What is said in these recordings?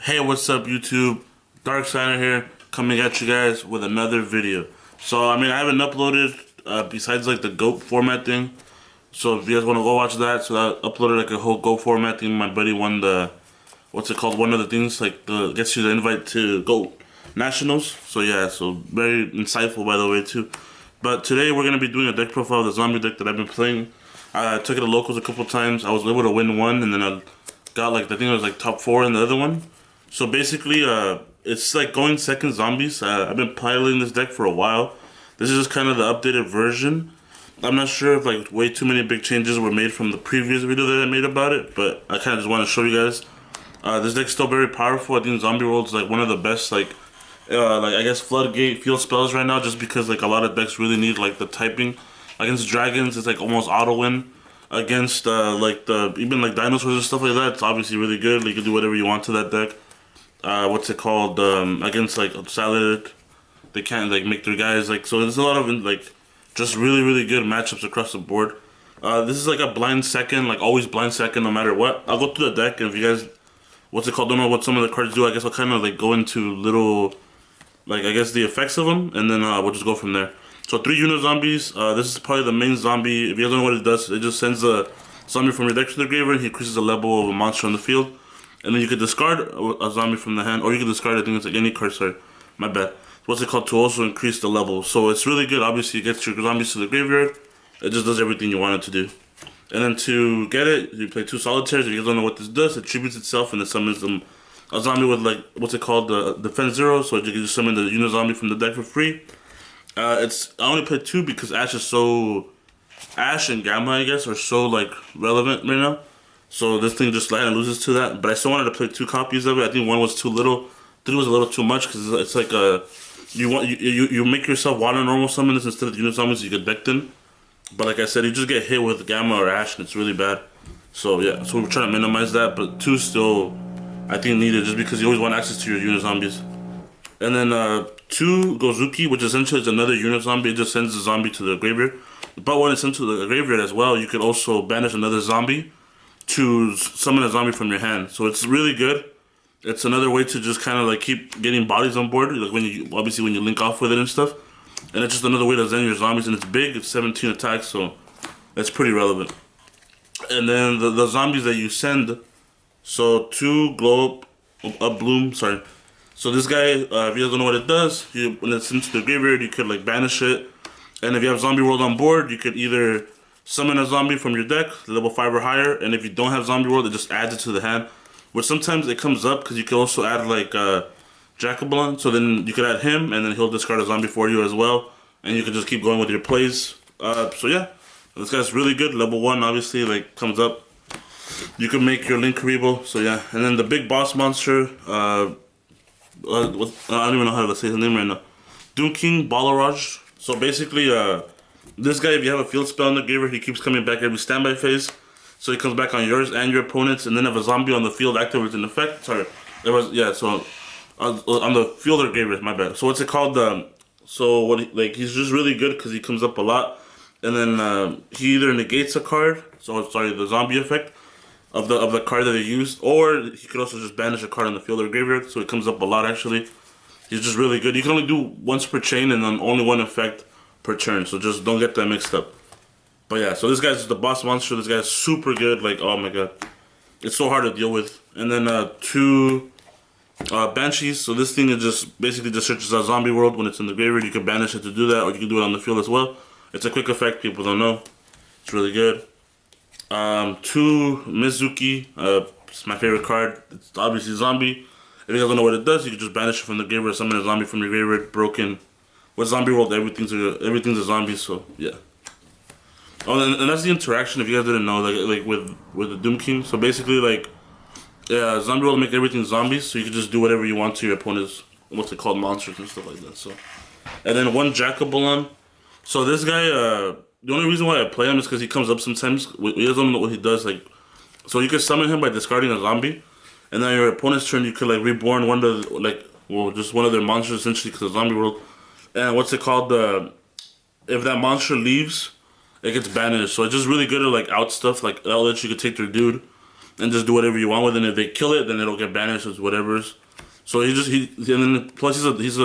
Hey, what's up YouTube? Dark Signer here, coming at you guys with another video. So, I haven't uploaded, besides like the GOAT format thing. So if you guys want to go watch that, so I uploaded like a whole GOAT format thing. My buddy won the, what's it called, one of the things, like gets you the invite to GOAT Nationals. So yeah, so very insightful by the way too. But today we're going to be doing a deck profile of the zombie deck that I've been playing. I took it to locals a couple times. I was able to win one, and then I got like, I think it was like top 4 in the other one. So basically, it's like going second zombies. I've been piloting this deck for a while. This is just kind of the updated version. I'm not sure if like way too many big changes were made from the previous video that I made about it, but I kind of just want to show you guys. This deck's still very powerful. I think Zombie World's like one of the best like I guess floodgate field spells right now, just because like a lot of decks really need like the typing. Against dragons, it's like almost auto win. Against like the even like dinosaurs and stuff like that, it's obviously really good. Like, you can do whatever you want to that deck. What's it called? Against like Salad, they can't like make their guys like, so there's a lot of like just really good matchups across the board. This is like a blind second, like always blind second no matter what. I'll go through the deck, and if you guys, what's it called, don't know what some of the cards do, I guess I'll kind of like go into little, like I guess the effects of them, and then we'll just go from there. So 3 unit zombies. This is probably the main zombie. If you guys don't know what it does, it just sends a zombie from your deck to the graveyard. He increases the level of a monster on the field. And then you could discard a zombie from the hand, or you can discard, I think it's like any card, sorry, my bad. What's it called, to also increase the level. So it's really good. Obviously, it gets your zombies to the graveyard. It just does everything you want it to do. And then to get it, you play 2 solitaires. If you guys don't know what this does, it tributes itself and it summons a zombie with like, what's it called, the defense 0. So you can just summon the unit zombie from the deck for free. I only played 2 because Ash and Gamma, I guess, are so like relevant right now. So this thing just loses to that. But I still wanted to play 2 copies of it. I think 1 was too little. 3 was a little too much, because it's like you make yourself water normal summon this instead of unit summons you get decked in. But like I said, you just get hit with Gamma or Ash and it's really bad. So yeah, so we're trying to minimize that. But 2 still, I think, needed, just because you always want access to your unit zombies. And then 2 Gozuki, which essentially is another unit zombie. It just sends the zombie to the graveyard. But when it's sent to the graveyard as well, you could also banish another zombie to summon a zombie from your hand. So it's really good. It's another way to just kind of like keep getting bodies on board, like when you link off with it and stuff. And it's just another way to zen your zombies, and it's big. It's 17 attacks, so that's pretty relevant. And then the zombies that you send, so 2 glow up bloom, sorry. So this guy, if you guys don't know what it does, when it's into the graveyard, you could like banish it. And if you have Zombie World on board, you could either summon a zombie from your deck, level 5 or higher, and if you don't have Zombie World, it just adds it to the hand. Which sometimes it comes up, because you can also add like Jacobelon, so then you could add him, and then he'll discard a zombie for you as well, and you can just keep going with your plays. So yeah, this guy's really good. Level 1 obviously like comes up. You can make your Link Karibo, so yeah. And then the big boss monster, I don't even know how to say his name right now. Doom King Balaraj. So basically, this guy, if you have a field spell in the graveyard, he keeps coming back every standby phase. So he comes back on yours and your opponent's, and then if a zombie on the field activates an effect, sorry, there was, yeah, so on the field or graveyard, my bad. So what's it called? So what, he's just really good because he comes up a lot, and then he either negates a card, so sorry, the zombie effect of the card that they used, or he could also just banish a card on the field or graveyard, so it comes up a lot actually. He's just really good. You can only do once per chain and then only 1 effect per turn, so just don't get that mixed up. But yeah, so this guy's the boss monster. This guy's super good. Like, oh my god, it's so hard to deal with. And then 2 Banshees. So this thing is just basically just searches out Zombie World when it's in the graveyard. You can banish it to do that, or you can do it on the field as well. It's a quick effect. People don't know. It's really good. 2 Mizuki. It's my favorite card. It's obviously zombie. If you guys don't know what it does, you can just banish it from the graveyard, summon a zombie from your graveyard. Broken. With Zombie World, everything's a zombie. So yeah. Oh, and that's the interaction, if you guys didn't know, like with the Doom King. So basically, like, yeah, Zombie World make everything zombies, so you can just do whatever you want to your opponent's, what's it called, monsters and stuff like that. So, and then 1 Jacobelon. So this guy, the only reason why I play him is because he comes up sometimes. You guys don't know what he does, like, so you can summon him by discarding a zombie, and then your opponent's turn, you could like reborn one of the, like, well, just one of their monsters essentially, because of Zombie World. And what's it called, if that monster leaves, it gets banished. So it's just really good to like out stuff, like outlets you could take their dude, and just do whatever you want with it. And if they kill it, then it'll get banished as whatever's. So and then plus he's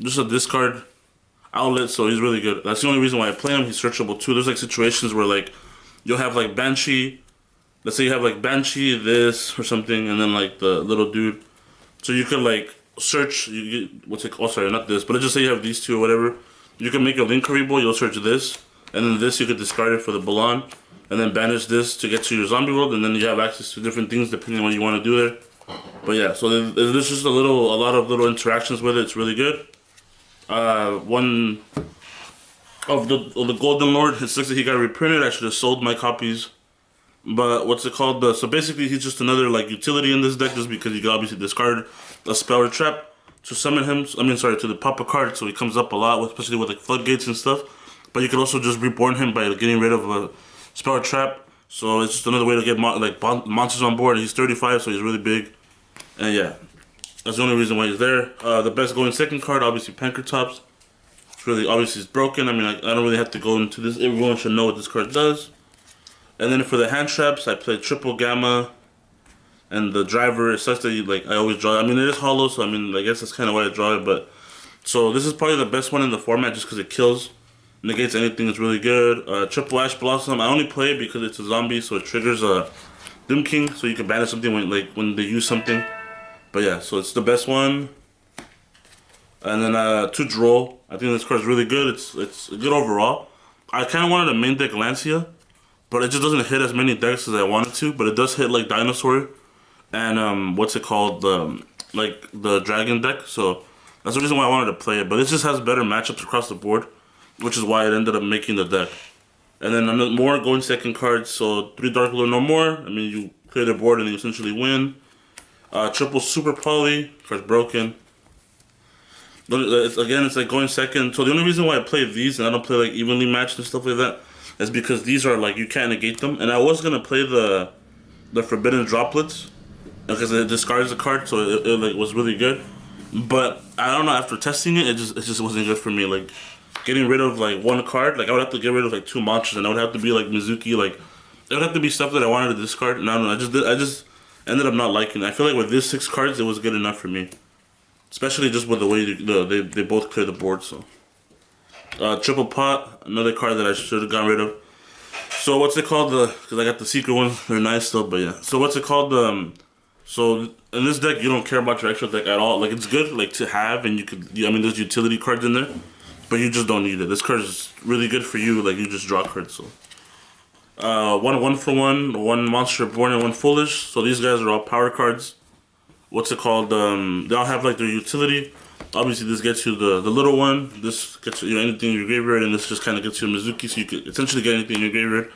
just a discard outlet, so he's really good. That's the only reason why I play him. He's searchable too. There's like situations where like you'll have like Banshee. Let's say you have like Banshee, this or something, and then like the little dude. So you could like search. You get, what's it? Oh, sorry, not this. But let's just say you have these two or whatever. You can make a link Karibo. You'll search this, and then this you could discard it for the Balan, and then banish this to get to your zombie world, and then you have access to different things depending on what you want to do there. But yeah, so there's just a lot of little interactions with it. It's really good. One of the Golden Lord, it looks like he got reprinted. I should have sold my copies. But what's it called? So basically, he's just another like utility in this deck, just because you can obviously discard a spell or trap to summon him. To pop a card, so he comes up a lot, especially with like floodgates and stuff. But you can also just reborn him by getting rid of a spell or trap. So it's just another way to get monsters on board. He's 35, so he's really big. And yeah, that's the only reason why he's there. The best going second card, obviously Pankratops. It's really obviously it's broken. I mean, I don't really have to go into this. Everyone should know what this card does. And then for the hand traps, I played triple Gamma and the driver. It sucks that I always draw. I mean, it is hollow, so I mean, I guess that's kind of why I draw it. But so this is probably the best one in the format, just because it kills, negates anything. It's really good. Triple Ash Blossom. I only play it because it's a zombie, so it triggers a Doom King, so you can banish something when they use something. But yeah, so it's the best one. And then to draw, I think this card is really good. It's good overall. I kind of wanted a main deck Lancia, but it just doesn't hit as many decks as I wanted to. But it does hit like Dinosaur and what's it called, like the Dragon deck. So that's the reason why I wanted to play it. But it just has better matchups across the board, which is why it ended up making the deck. And then more going second cards. So 3 Dark Lord no more. I mean, you clear the board and you essentially win. Triple Super Poly, card's broken. It's like going second. So the only reason why I play these and I don't play like evenly matched and stuff like that is because these are like you can't negate them. And I was gonna play the Forbidden Droplets because it discards the card, so it like was really good. But I don't know, after testing it, it just wasn't good for me. Like getting rid of like one card, like I would have to get rid of like 2 monsters, and I would have to be like Mizuki, like it would have to be stuff that I wanted to discard. And I don't know, I just ended up not liking it. I feel like with these 6 cards, it was good enough for me. Especially just with the way they both clear the board. So Triple Pot, another card that I should have gotten rid of. So what's it called? Because I got the secret one. They're nice still, but yeah. So what's it called? So in this deck, you don't care about your extra deck at all. Like it's good like to have, and I mean there's utility cards in there, but you just don't need it. This card is really good for you. Like you just draw cards. So one for one Monster Born and 1 Foolish. So these guys are all power cards. What's it called? They all have like their utility. Obviously, this gets you the little one. This gets you anything in your graveyard, and this just kind of gets you a Mizuki, so you could essentially get anything in your graveyard.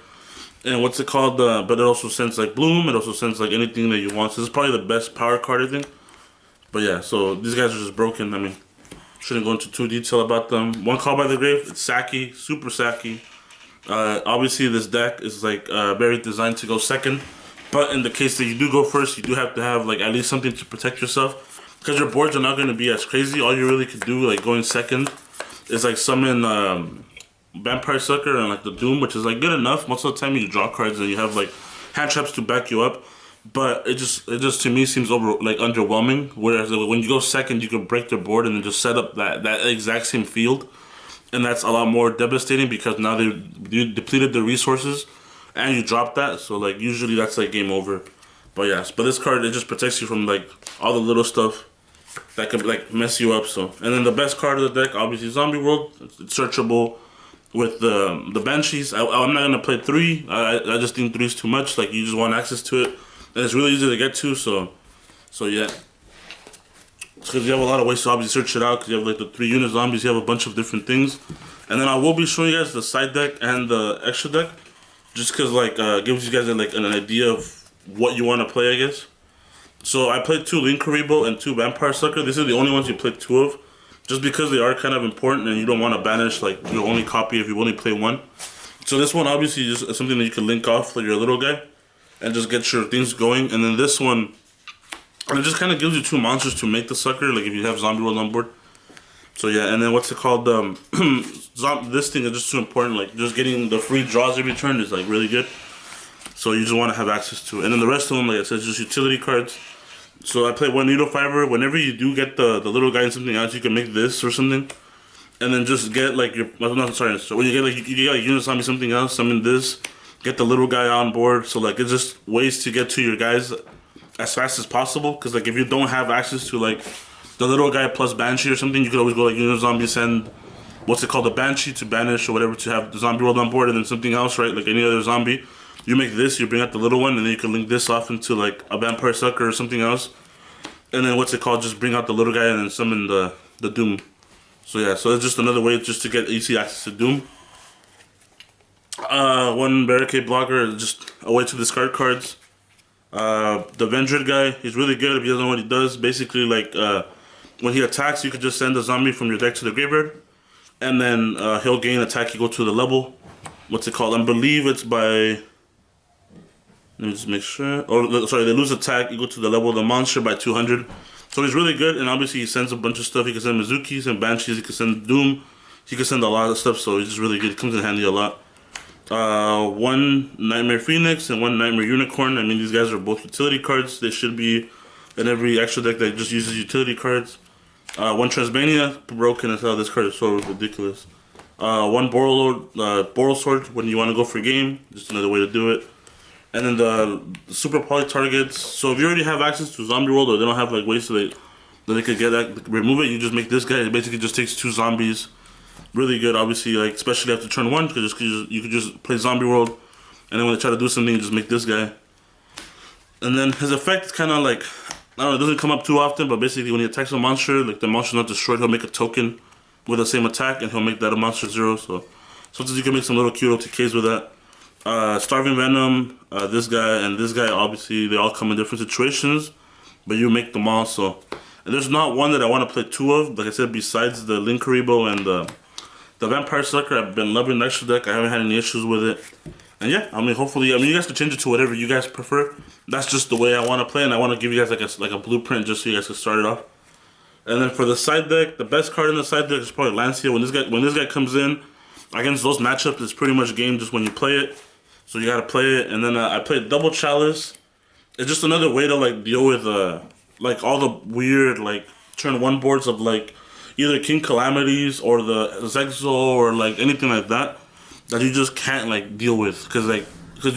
And what's it called? But it also sends like Bloom. It also sends like anything that you want. So this is probably the best power card, I think. But yeah, so these guys are just broken. I mean, shouldn't go into too detail about them. One Call by the Grave. It's Saki, super Saki. Obviously, this deck is like very designed to go second. But in the case that you do go first, you do have to have like at least something to protect yourself, because your boards are not going to be as crazy. All you really could do like going second is like summon Vampire Sucker and like the Doom, which is like good enough. Most of the time you draw cards and you have like hand traps to back you up, but it just to me seems underwhelming. Whereas when you go second, you can break their board and then just set up that exact same field, and that's a lot more devastating because now you depleted the resources. And you drop that, so like usually that's like game over. But yes, but this card, it just protects you from like all the little stuff that could like mess you up. So, and then the best card of the deck, obviously Zombie World. It's searchable with the Banshees. I'm not gonna play 3. I just think 3 is too much. Like you just want access to it, and it's really easy to get to. So yeah, because you have a lot of ways to obviously search it out. Because you have like the 3 unit zombies, you have a bunch of different things, and then I will be showing you guys the side deck and the extra deck. Just because, like, gives you guys, like, an idea of what you want to play, I guess. So, I played 2 Link Karibo and 2 Vampire Sucker. These are the only ones you play 2 of. Just because they are kind of important and you don't want to banish, like, your only copy if you only play 1. So, this one, obviously, is something that you can link off for your little guy. And just get your things going. And then this one, it just kind of gives you 2 monsters to make the Sucker. Like, if you have Zombie World on board. So yeah, and then what's it called? This thing is just too important. Like just getting the free draws every turn is like really good. So you just want to have access to it. And then the rest of them, like I said, just utility cards. So I play one needle fiber. Whenever you do get the little guy in something else, you can make this or something. And then just get like your, no, sorry. So when you get like, you get like Unisami something else, summon this, get the little guy on board. So like it's just ways to get to your guys as fast as possible. Cause like if you don't have access to like the little guy plus Banshee or something, you could always go like Unizombie, send, what's it called, the Banshee to banish or whatever to have the zombie world on board, and then something else, right? Like any other zombie. You make this, you bring out the little one, and then you can link this off into like a Vampire Sucker or something else. And then what's it called, just bring out the little guy and then summon the Doom. So yeah, so it's just another way just to get easy access to Doom. One barricade blocker, just a way to discard cards. The Vendred guy, he's really good if you don't know what he does. Basically, like when he attacks, you could just send a zombie from your deck to the graveyard, and then he'll gain attack equal to the level. What's it called? I believe it's by. Let me just make sure. Oh, sorry, they lose attack equal to the level of the monster by 200. So he's really good, and obviously he sends a bunch of stuff. He can send Mizukis and Banshees, he can send Doom, he can send a lot of stuff, so he's just really good. He comes in handy a lot. One Nightmare Phoenix and one Nightmare Unicorn. I mean, these guys are both utility cards. They should be in every extra deck that just uses utility cards. One Transmania, broken as hell. This card is so ridiculous. One Boral Sword when you want to go for game, just another way to do it. And then the super poly targets. So if you already have access to Zombie World, or they don't have like ways that they could get that, remove it, you just make this guy. It basically just takes 2 zombies. Really good, obviously, like especially after turn 1, because you could just play Zombie World, and then when they try to do something, you just make this guy. And then his effect is kind of like, I don't know, it doesn't come up too often, but basically when he attacks a monster, like the monster's not destroyed, he'll make a token with the same attack, and he'll make that a monster 0. So sometimes you can make some little cute OTKs with that. Starving Venom, this guy and this guy, obviously they all come in different situations, but you make them all. So and there's not one that I want to play 2 of, like I said, besides the Linkaribo and the Vampire Sucker. I've been loving the extra deck. I haven't had any issues with it. And yeah, I mean, hopefully, I mean, you guys can change it to whatever you guys prefer. That's just the way I want to play, and I want to give you guys like a blueprint just so you guys can start it off. And then for the side deck, the best card in the side deck is probably Lancia. When this guy comes in against those matchups, it's pretty much game just when you play it. So you gotta play it. And then I played Double Chalice. It's just another way to like deal with like all the weird like turn 1 boards of like either King Calamities or the Zexal or like anything like that you just can't like deal with, because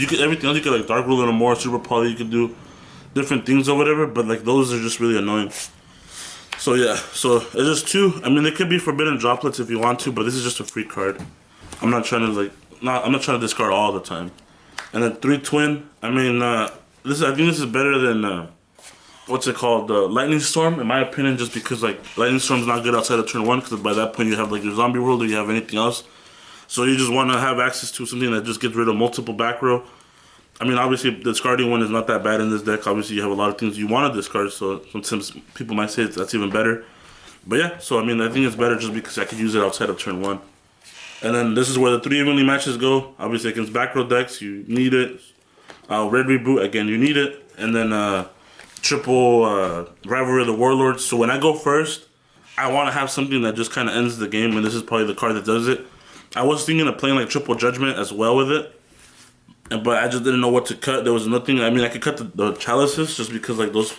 you could everything else you could like Dark Ruler and more Super Poly, you could do different things or whatever, but like those are just really annoying. So yeah, so it's just 2. I mean, it could be Forbidden Droplets if you want to, but this is just a free card. I'm not trying to I'm not trying to discard all the time. And then 3 Twin. I mean, I think this is better than what's it called, Lightning Storm, in my opinion, just because like Lightning Storm's not good outside of turn 1, because by that point you have like your Zombie World or you have anything else. So you just want to have access to something that just gets rid of multiple back row. I mean, obviously discarding one is not that bad in this deck. Obviously you have a lot of things you want to discard, so sometimes people might say that's even better. But yeah, so I mean, I think it's better just because I could use it outside of turn 1. And then this is where the 3 evenly matches go. Obviously against back row decks, you need it. Red Reboot, again, you need it. And then triple Rivalry of the Warlords. So when I go first, I want to have something that just kind of ends the game, and this is probably the card that does it. I was thinking of playing like Triple Judgment as well with it, but I just didn't know what to cut. There was nothing. I mean, I could cut the Chalices just because like those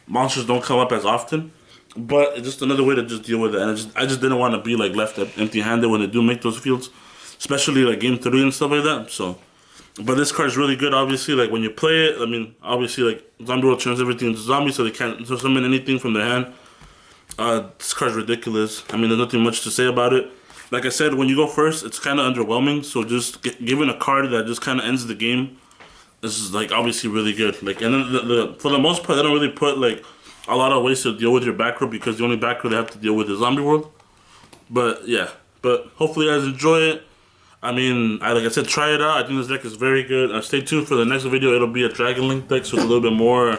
monsters don't come up as often. But it's just another way to just deal with it, and I just didn't want to be like left empty-handed when they do make those fields, especially like game 3 and stuff like that. So, but this card is really good. Obviously, like when you play it, I mean, obviously like Zombie World turns everything into zombies, so they can't summon anything from their hand. This card's ridiculous. I mean, there's nothing much to say about it. Like I said, when you go first, it's kind of underwhelming. So just giving a card that just kind of ends the game, this is like obviously really good. Like, and then for the most part, they don't really put like a lot of ways to deal with your back row, because the only back row they have to deal with is Zombie World. But yeah, but hopefully you guys enjoy it. I mean, like I said, try it out. I think this deck is very good. Stay tuned for the next video. It'll be a Dragon Link deck, so it's a little bit more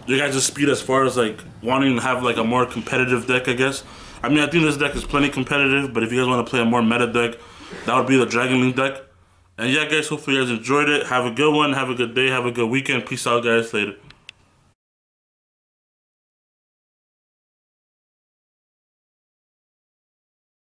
you guys' speed as far as like wanting to have like a more competitive deck, I guess. I mean, I think this deck is plenty competitive, but if you guys want to play a more meta deck, that would be the Dragon Link deck. And yeah, guys, hopefully you guys enjoyed it. Have a good one. Have a good day. Have a good weekend. Peace out, guys. Later.